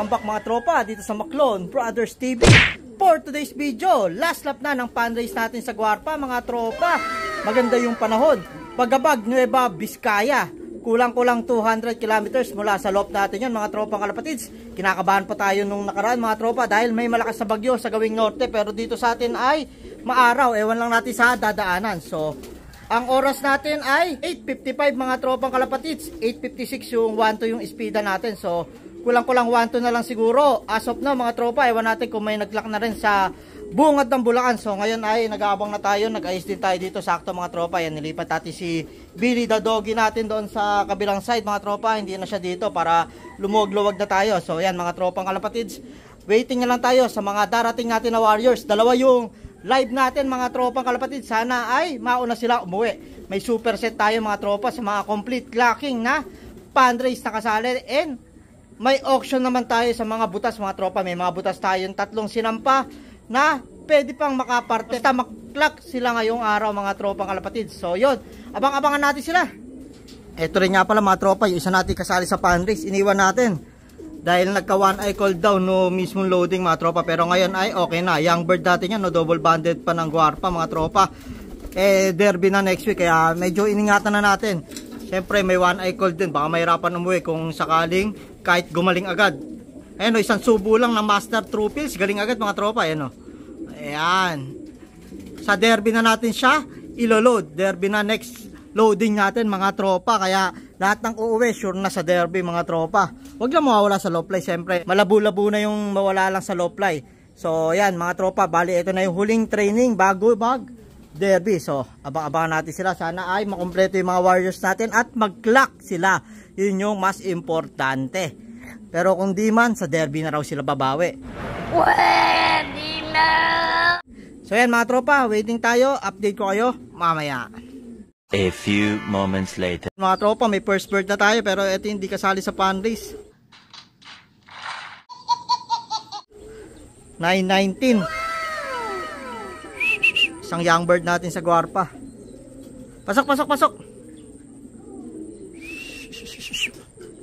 Welcome back mga tropa dito sa Maclon Brothers TV. For today's video, last lap na ng fan race natin sa Guarpa mga tropa. Maganda yung panahon. Pagabag Nueva Vizcaya. Kulang-kulang 200 kilometers mula sa loop natin yun mga tropang kalapatids. Kinakabahan pa tayo nung nakaraan mga tropa dahil may malakas na bagyo sa gawing norte. Pero dito sa atin ay maaraw. Ewan lang natin sa dadaanan. So, ang oras natin ay 8:55 mga tropang kalapatids. 8:56 yung 1-2 yung speeda natin. So, kulang-kulang 1-2 na lang siguro. As of now mga tropa, ewan natin kung may nag-lock na rin sa bungad ng Bulacan. So, ngayon ay nag-aabang na tayo. Nag-ayos din tayo dito. Sakto mga tropa. Yan, nilipat natin si Billy the Doggy natin doon sa kabilang side mga tropa. Hindi na siya dito para lumuwag-luwag na tayo. So, yan mga tropang kalapatids. Waiting na lang tayo sa mga darating natin na warriors. Dalawa yung live natin mga tropang kalapatid. Sana ay mauna sila umuwi. May super set tayo mga tropa sa mga complete locking na fan race na kasali. And may auction naman tayo sa mga butas mga tropa. May mga butas tayo yung 3 sinampa na pwede pang makaparte. Basta maklock sila ngayong araw mga tropang kalapatid. So yun, abang-abangan natin sila. Ito rin nga pala mga tropa, yung isa natin kasali sa fan race. Iniwan natin dahil nagka one eye cold down no mismong loading mga tropa. Pero ngayon ay okay na. Young bird natin yan, no, double banded pa ng Guarpa mga tropa. Derby na next week kaya medyo iningatan na natin. Siyempre may one eye cold din, baka mahirapan umuwi kung sakaling kahit gumaling agad. Ayan o, isang subo lang na master true pills, galing agad mga tropa. Ayan o, ayan. Sa derby na natin siya iloload. Derby na next loading natin mga tropa. Kaya lahat ng uuwi sure na sa derby mga tropa. Huwag lang mawawala sa low fly. Siyempre malabo-labo na yung mawala lang sa low fly. So yan mga tropa, bali ito na yung huling training bago derby. So abang-abangan natin sila. Sana ay makumpleto yung mga warriors natin at mag-clock sila. Yun yung mas importante. Pero kung di man, sa derby na raw sila babawi. Pwede na! So yan mga tropa, waiting tayo. Update ko kayo mamaya. A few moments later. Mga tropa, may first bird na tayo pero ito hindi kasali sa fan race. 9:19. Isang young bird natin sa Guarpa. Pasok, pasok, pasok.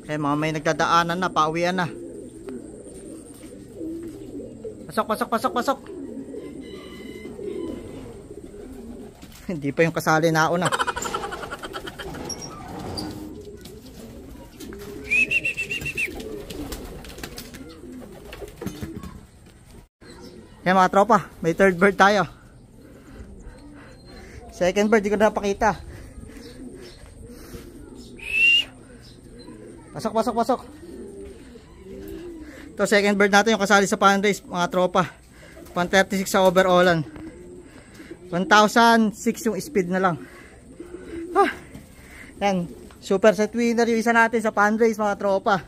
Okay, mga may nagdadaanan na, pauwian na. Pasok, pasok, pasok, pasok. Hindi pa yung kasali na una. Yan mga tropa, may third bird tayo. Second bird, di ko na napakita. Pasok, pasok, pasok. Ito second bird natin yung kasali sa fan race mga tropa. 136 sa overallan. 1006 yung speed na lang. Yan, super set winner yung isa natin sa fan race mga tropa.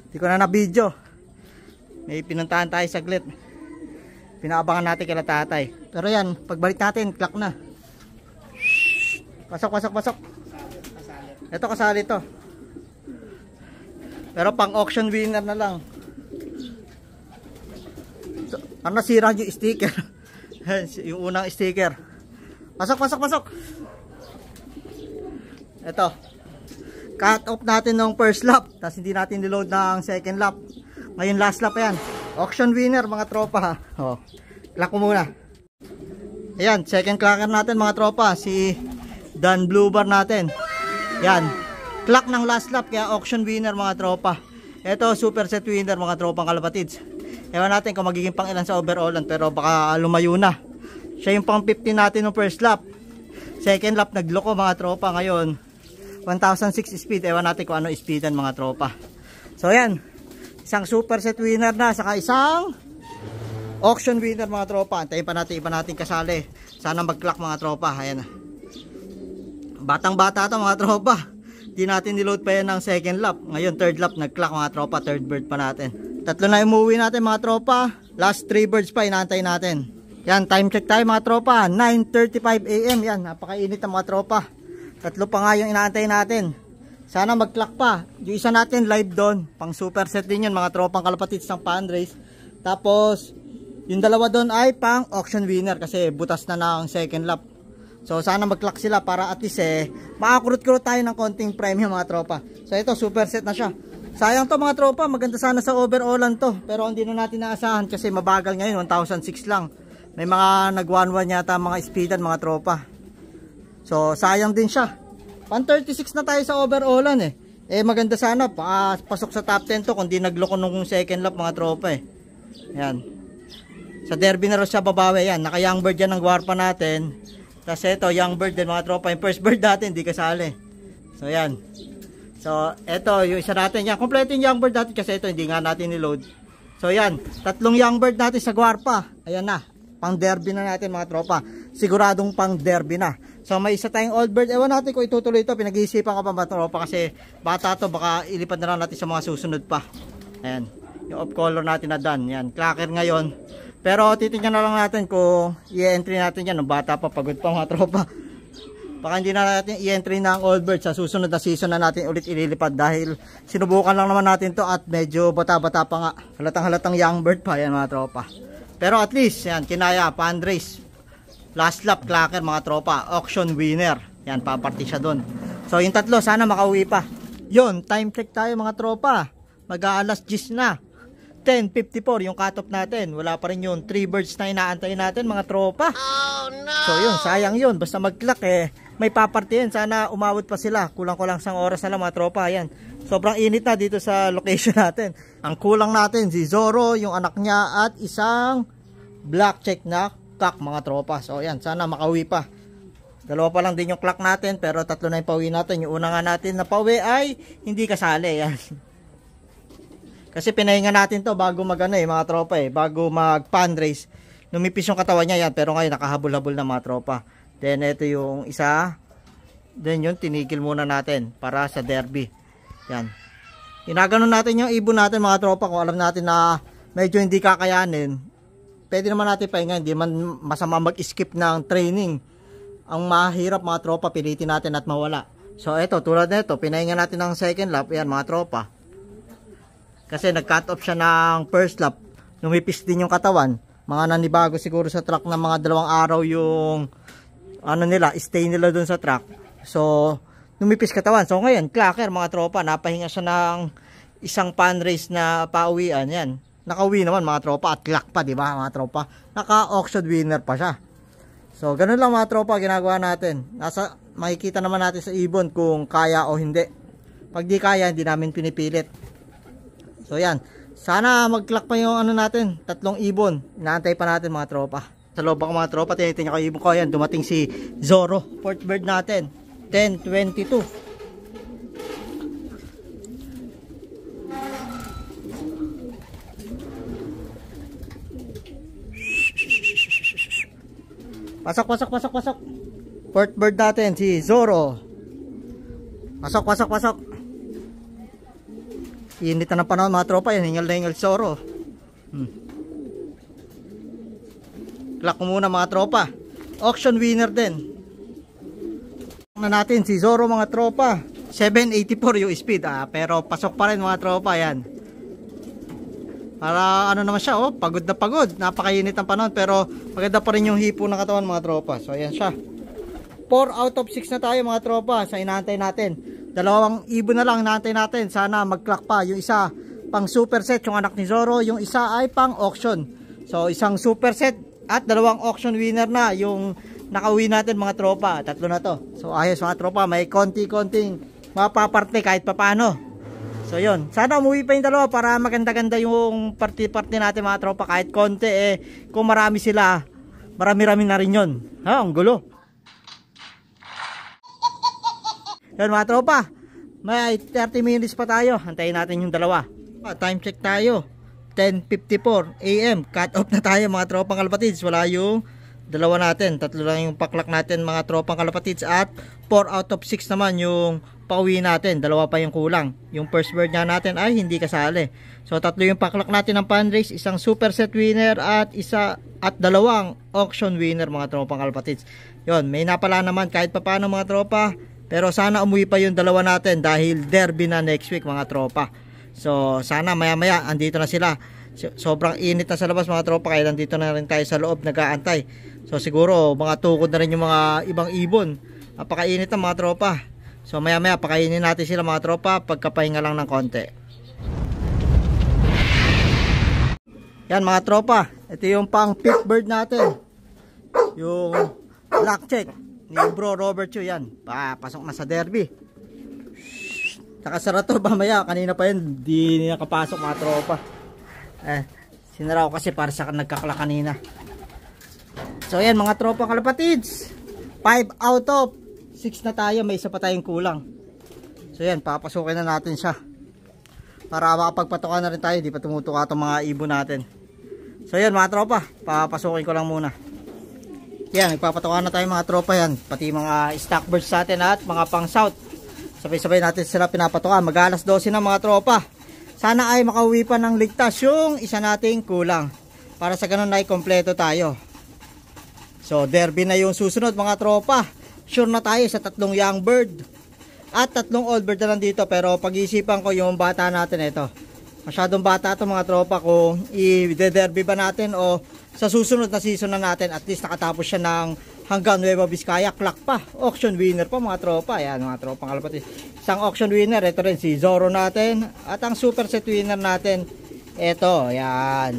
Hindi ko na na-video. May pinuntahan tayo saglit. Pinaabangan natin kila tatay. Pero yan, pagbalik natin, clock na. Pasok, pasok, pasok. Ito kasali to. Pero pang auction winner na lang. So, nasira yung sticker. Yung unang sticker. Pasok, pasok, pasok. Ito. Cut off natin ng first lap. Tapos hindi natin niload ng second lap. Ngayon last lap yan. Auction winner mga tropa ha. Oh, clock ko muna. Ayan, second clocker natin mga tropa. Si Dan Blue Bar natin. Yan. Clock ng last lap kaya auction winner mga tropa. Ito super set winner mga tropang kalapatids. Ewan natin kung magiging pang ilan sa overallan pero baka lumayo na. Siya yung pang 15 natin ng first lap. Second lap nagloko mga tropa. Ngayon 1006 speed. Ewan natin kung ano speedan mga tropa. So yan. Isang super set winner na saka isang auction winner mga tropa. Antayin pa natin iba natin kasali. Sana mag-clock mga tropa. Ayan na. Batang bata to mga tropa. Di natin niload pa yan ng second lap. Ngayon third lap nag-clock mga tropa. Third bird pa natin. Tatlo na umuwi natin mga tropa. Last 3 birds pa inaantay natin. Yan, time check tayo mga tropa. 9:35 AM. Yan, napakainit ng mga tropa. Tatlo pa nga yung inaantay natin. Sana mag-clock pa. Yung isa natin live doon. Pang super set din yun mga tropang kalapatids ng fan race. Tapos yung dalawa doon ay pang auction winner kasi butas na ng second lap. So sana mag-clock sila para at least makakurut-kurut tayo ng konting premium mga tropa. So ito super set na siya. Sayang to mga tropa, maganda sana sa overallan to. Pero hindi na natin naasahan kasi mabagal ngayon, 1,006 lang. May mga nag-1-1 yata mga speedan mga tropa. So sayang din siya. Pan 36 na tayo sa overallan eh. Eh maganda sana, pasok sa top 10 to kung di nagloko nung second lap mga tropa eh. Yan. Sa derby na rin siya babawi yan. Naka young bird yan ng Guarpa natin. Tapos ito, young bird din mga tropa. Yung first bird natin, hindi kasali. So yan. So ito, yung isa natin. Yan, kompleto yung young bird natin kasi ito, hindi nga natin niload. So yan, tatlong young bird natin sa Guarpa. Ayan na, pang derby na natin mga tropa. Siguradong pang derby na. So may isa tayong old bird. Ewan natin kung itutuloy ito. Pinag-iisipan ko pa mga tropa kasi bata to, baka ilipad na lang natin sa mga susunod pa. Ayan, yung off color natin na done. Yan, clacker ngayon. Pero titingnan na lang natin kung i-entry natin yan. Nung bata pa, pagod pa mga tropa. Baka hindi na natin i-entry na ang old bird. Sa susunod na season na natin ulit ililipad. Dahil sinubukan lang naman natin to at medyo bata-bata pa nga. Halatang-halatang young bird pa yan mga tropa. Pero at least, yan, kinaya, fundraise. Last lap, clacker mga tropa. Auction winner. Yan, paparty siya dun. So yung tatlo, sana makauwi pa. Yun, time check tayo mga tropa. Mag-aalas 10 na. 10:54 yung cut-off natin. Wala pa rin yung 3 birds na inaantay natin mga tropa. Oh, no! So yun, sayang yun. Basta mag-clock eh. May papartihin. Sana umawit pa sila. Kulang-kulang sang oras na lang mga tropa. Ayan. Sobrang init na dito sa location natin. Ang kulang natin si Zoro, yung anak niya at isang black check na cock mga tropa. So ayan, sana makauwi pa. Dalawa pa lang din yung clock natin pero tatlo na yung pauwi natin. Yung una nga natin na pauwi ay hindi kasali. Ayan. Kasi pinahinga natin to bago magano eh mga tropa eh, bago mag fundraise. Numipis yung katawan niya yan, pero ngayon nakahabol-habol na mga tropa. Then ito yung isa. Then yun tinigil muna natin para sa derby. Yan. Inaganon natin yung ibon natin mga tropa kung alam natin na medyo hindi kakayanin. Pwede naman natin pahinga, hindi man masama mag-skip ng training. Ang mahirap mga tropa, pilitin natin at mawala. So ito, tulad nito, pinahinga natin ng second lap, yan mga tropa. Kasi nag-cut off siya ng first lap. Lumipis din yung katawan. Mga nanibago siguro sa track na mga 2 araw yung ano nila, stay nila dun sa track. So, lumipis katawan. So ngayon, clacker mga tropa, napahinga siya ng isang pan race na pauwian. Yan. Nakauwi naman mga tropa at clock pa, di ba mga tropa? Naka-auction winner pa siya. So, ganun lang mga tropa ginagawa natin. Makikita naman natin sa ibon kung kaya o hindi. Pag di kaya, hindi namin pinipilit. So yan, sana mag-clock pa yung ano natin, 3 ibon. Inaantay pa natin mga tropa. Sa loob ako mga tropa, tinitingnan ko yung ibon ko. Yan, dumating si Zoro, fourth bird natin. 10:22. Pasok. Fourth bird natin si Zoro. Pasok. Init na ng panahon mga tropa, yan hingal na hingal Zoro. Clock muna mga tropa. Auction winner din. Na natin si Zoro mga tropa. 784 yung speed pero pasok pa rin mga tropa yan. Para ano naman siya pagod na pagod. Napakainit ng panahon pero maganda pa rin yung hipo ng katawan mga tropa. So ayan siya. 4 out of 6 na tayo mga tropa sa inaantay natin. 2 ibon na lang inaantay natin. Sana mag-clock pa. Yung isa pang super set yung anak ni Zoro. Yung isa ay pang auction. So isang super set at 2 auction winner na yung nakauwi natin mga tropa. 3 na to. So ayos mga tropa. May konti-konting mapaparte kahit papano. So yun. Sana umuwi pa yung 2 para maganda-ganda yung party-party natin mga tropa. Kahit konti kung marami sila, marami-rami na rin yun. Ang gulo. Yan mga tropa, may 30 minutes pa tayo. Antayin natin yung 2. Time check tayo, 10:54 AM. Cut off na tayo mga tropang kalapatids. Wala yung 2 natin, 3 lang yung paklak natin mga tropang kalapatids. At 4 out of 6 naman yung pauwi natin, 2 pa yung kulang. Yung first bird nga natin ay hindi kasali. So 3 yung paklak natin ng fundraise, isang super set winner at 2 auction winner mga tropang kalapatids. Yun, may napala naman kahit papano mga tropa. Pero sana umuwi pa yung 2 natin dahil derby na next week mga tropa. So sana maya andito na sila. Sobrang init na sa labas mga tropa, kaya nandito na rin tayo sa loob nag-aantay. So siguro mga tukod na rin yung mga ibang ibon. Napakainit na mga tropa. So maya pakainin natin sila mga tropa pagkapahinga lang ng konti. Yan mga tropa, ito yung pang pit bird natin. Yung black check ni Bro Robert Chu, yan. Pasok na sa derby. Nakasara to mamaya, kanina pa yun, di nakapasok mga tropa. Sinara ko kasi para sa nagkakla kanina. So yan mga tropa kalapatids, 5 out of 6 na tayo, may isa pa tayong kulang. So yan, papasukin na natin siya para makapagpatukan na rin tayo, di pa tumutuka itong mga ibon natin. So yan mga tropa, papasukin ko lang muna. Yan, nagpapatukan na tayo mga tropa yan, pati mga stock birds natin at mga pang south. Sabay-sabay natin sila pinapatukan, mag-alas 12 na mga tropa. Sana ay makauwi pa ng ligtas yung isa nating kulang, para sa ganun ay kompleto tayo. So derby na yung susunod mga tropa. Sure na tayo sa 3 young bird at 3 old bird na lang dito, pero pag-iisipan ko yung bata natin ito. Masyadong bata ito mga tropa, kung i-derby ba natin o sa susunod na season na natin, at least nakatapos siya ng hanggang Nueva Vizcaya, clock pa, auction winner pa mga tropa. Ayan mga tropa kalapatids, isang auction winner, ito rin si Zoro natin, at ang super set winner natin ito, ayan.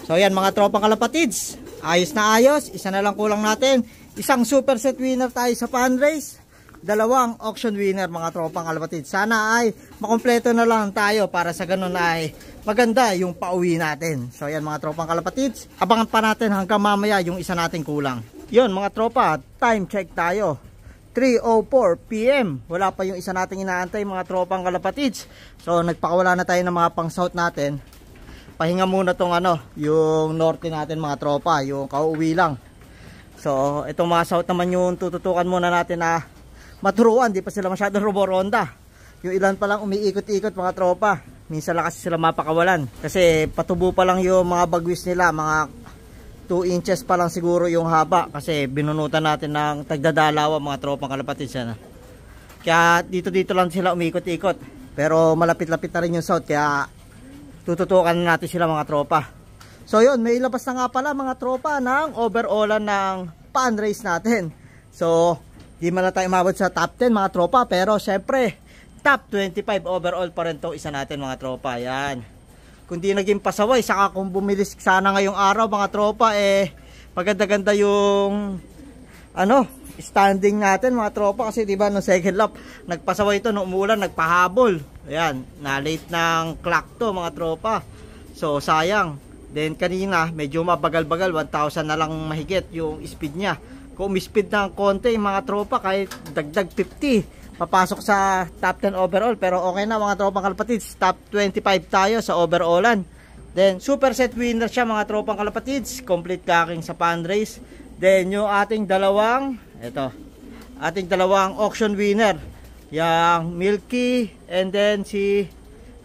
So ayan mga tropa kalapatids, ayos na ayos, isa na lang kulang natin, isang super set winner tayo sa fundraise, 2 auction winner mga tropang kalapatids. Sana ay makompleto na lang tayo para sa ganun ay maganda yung pauwi natin. So yan mga tropang kalapatids, abangan pa natin hanggang mamaya yung isa nating kulang. Yun mga tropa, time check tayo, 3:04 PM. Wala pa yung isa nating inaantay mga tropang kalapatids. So nagpakawala na tayo ng mga pang south natin. Pahinga muna tong yung norte natin mga tropa, yung kauwi lang. So itong mga south naman yung tututukan muna natin na maturuan, di pa sila masyadong rumoronda. Yung ilan pa lang umiikot-ikot mga tropa. Minsan lang kasi sila mapakawalan, kasi patubo pa lang yung mga bagwis nila, mga 2 inches pa lang siguro yung haba, kasi binunutan natin ng tagdadalawa mga tropang kalapatids yan. Kaya dito lang sila umiikot-ikot, pero malapit-lapit na rin yung south, kaya tututukan natin sila mga tropa. So yun, may ilabas na nga pala mga tropa ng overallan ng fundraise natin. So di man na tayo umabot sa top 10 mga tropa, pero syempre top 25 overall pa rin to isa natin mga tropa. Yan, kung di naging pasaway, saka kung bumilis sana ngayong araw mga tropa, maganda-ganda yung standing natin mga tropa, kasi diba no second lap nagpasaway ito, no umulan nagpahabol. Ayan, na late ng clock to mga tropa, so sayang. Then kanina medyo mabagal-bagal, 1,000 na lang mahigit yung speed niya. Kung umispeed ng konti mga tropa, kahit dagdag 50, papasok sa top 10 overall. Pero okay na mga tropang kalapatids, top 25 tayo sa overallan. Then super set winner siya mga tropang kalapatids, complete packing sa fundraise. Then yung ating dalawang auction winner, yung Milky and then si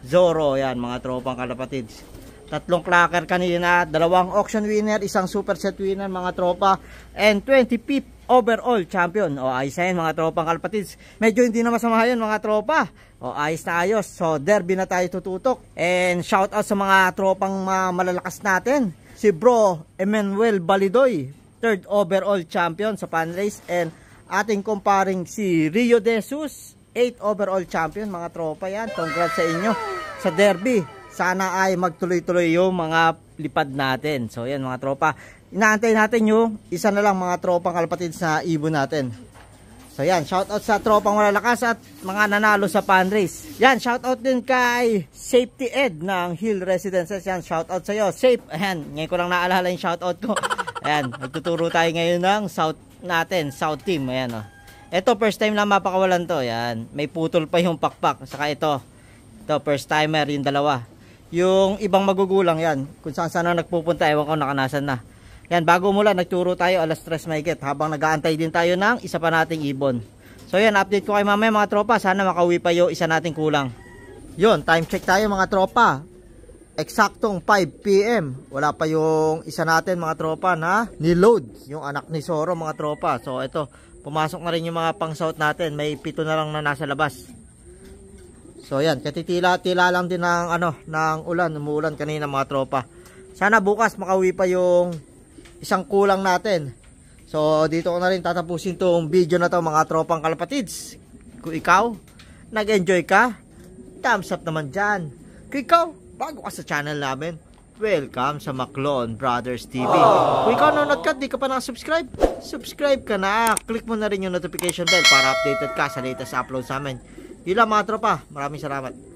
Zoro, yan mga tropang kalapatids. 3 clacker kanina, 2 auction winner, isang super set winner mga tropa, and 25th overall champion. O ayos na yan mga tropang kalapatids. Medyo hindi na masama yun mga tropa. O ayos na ayos. So derby na tayo tututok. And shout out sa mga tropang malalakas natin. Si Bro Emmanuel Balidoy, 3rd overall champion sa fundraise. And ating kumparing si Rio De Jesus, 8th overall champion mga tropa. Yan, congrats sa inyo sa derby. Sana ay magtuloy-tuloy yung mga lipad natin. So yan mga tropa, inaantay natin yung isa na lang mga tropang kalapatids na ibon natin. So yan, shoutout sa tropang malalakas at mga nanalo sa fundraise. Yan, shoutout din kay Safety Ed ng Hill Residences. Yan, shoutout sa iyo, Safe. Ayan, ngayon ko lang naalala yung shoutout ko. Ayan, magtuturo tayo ngayon ng South natin, South team. Ayan o. Ito, first time lang mapakawalan to. Ayan, may putol pa yung pakpak. Saka ito first timer, yung dalawa. Yung ibang magugulang yan, kung saan sana nagpupunta, ewan ko nakanasan na. Yan, bago mula nagturo tayo alas 3 mahigit, habang nag-aantay din tayo ng isa pa nating ibon. So yan, update ko kay mamaya mga tropa, sana makauwi pa yung isa nating kulang. Yun, time check tayo mga tropa, eksaktong 5 PM. Wala pa yung isa natin mga tropa na niload, yung anak ni Zoro mga tropa. So ito, pumasok na rin yung mga pang south natin, may 7 na lang na nasa labas. So yan, katitila-tila lang din ng ng ulan, umuulan kanina mga tropa. Sana bukas makauwi pa yung isang kulang natin. So dito ko na rin tatapusin tong video na to mga tropang kalapatids. Kung ikaw nag-enjoy ka, thumbs up naman dyan. Kung ikaw bago ka sa channel namin, welcome sa Maclon Brothers TV. Kung ikaw nanonood ka, di ka pa nakasubscribe, subscribe ka na. Click mo na rin yung notification bell para updated ka sa latest upload sa amin. Yun lang mga tropa, maraming salamat.